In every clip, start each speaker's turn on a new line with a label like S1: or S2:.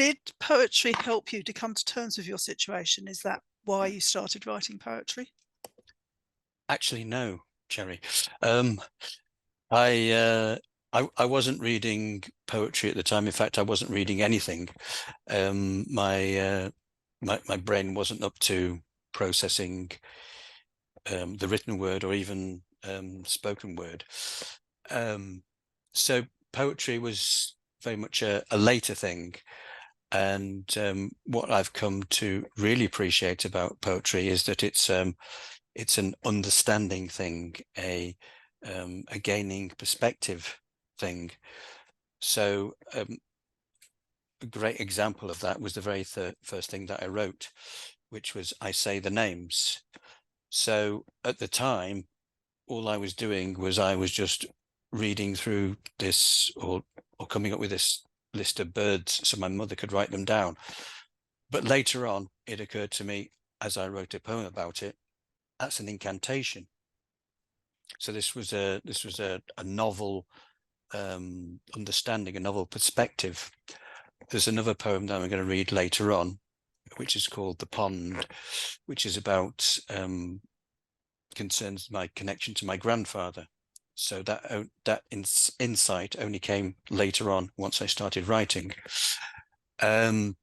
S1: Did poetry help you to come to terms with your situation? Is that why you started writing poetry?
S2: Actually, no, Cherry. Um, I, uh, I wasn't reading poetry at the time. In fact, I wasn't reading anything. My brain wasn't up to processing the written word or even spoken word. Um, so poetry was very much a later thing. And what I've come to really appreciate about poetry is that it's an understanding thing, a gaining perspective thing. So a great example of that was the very first thing that I wrote, which was I Say the Names. So at the time, all I was doing was I was just reading through this or coming up with this list of birds so my mother could write them down. But later on, it occurred to me as I wrote a poem about it, that's an incantation. So this was a novel understanding, a novel perspective. There's another poem that I'm going to read later on, which is called The Pond, which is about concerns my connection to my grandfather. So that insight only came later on once I started writing. Um,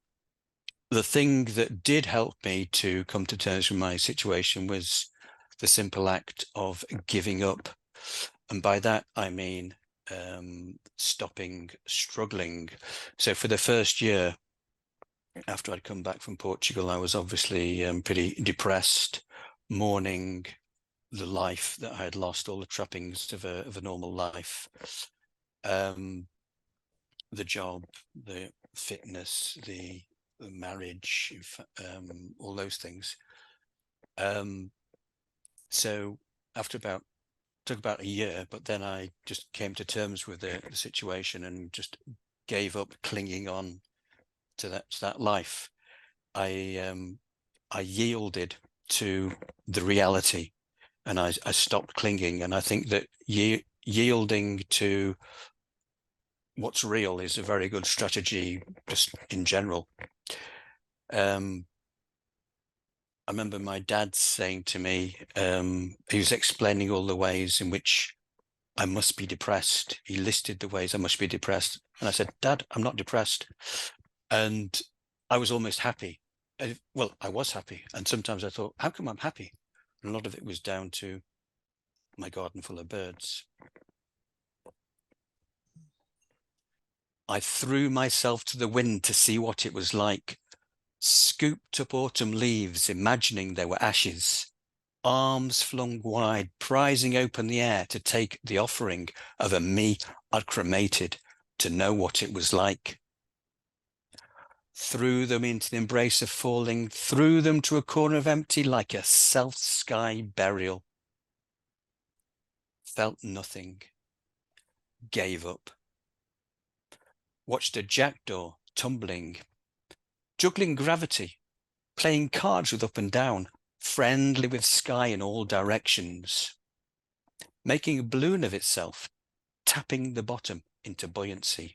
S2: the thing that did help me to come to terms with my situation was the simple act of giving up. And by that, I mean stopping struggling. So for the first year after I'd come back from Portugal, I was obviously pretty depressed, mourning the life that I had lost, all the trappings of a normal life. The job, the fitness, the marriage, all those things. So after took about a year, but then I just came to terms with the situation and just gave up clinging on to that life. I yielded to the reality, and I stopped clinging. And I think that yielding to what's real is a very good strategy, just in general. I remember my dad saying to me, he was explaining all the ways in which I must be depressed. He listed the ways I must be depressed. And I said, Dad, I'm not depressed. And I was almost happy. Well, I was happy. And sometimes I thought, how come I'm happy? And a lot of it was down to my garden full of birds. I threw myself to the wind to see what it was like, scooped up autumn leaves, imagining they were ashes, arms flung wide, prizing open the air to take the offering of a me I'd cremated, to know what it was like. Threw them into the embrace of falling, threw them to a corner of empty like a self-sky burial. Felt nothing, gave up. Watched a jackdaw tumbling, juggling gravity, playing cards with up and down, friendly with sky in all directions, making a balloon of itself, tapping the bottom into buoyancy.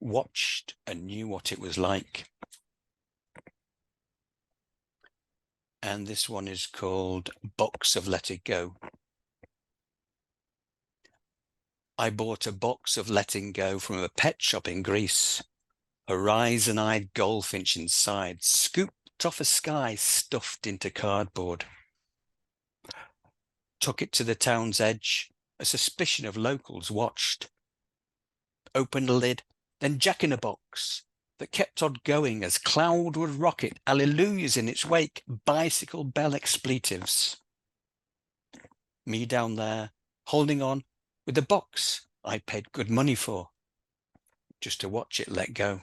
S2: Watched and knew what it was like. And this one is called Box of Let It Go. I bought a box of letting go from a pet shop in Greece. Horizon-eyed goldfinch inside, scooped off a sky stuffed into cardboard. Took it to the town's edge. A suspicion of locals watched. Opened the lid, then Jack-in-a-Box that kept on going as cloud would rocket, alleluias in its wake, bicycle bell expletives. Me down there, holding on with the box I paid good money for, just to watch it let go.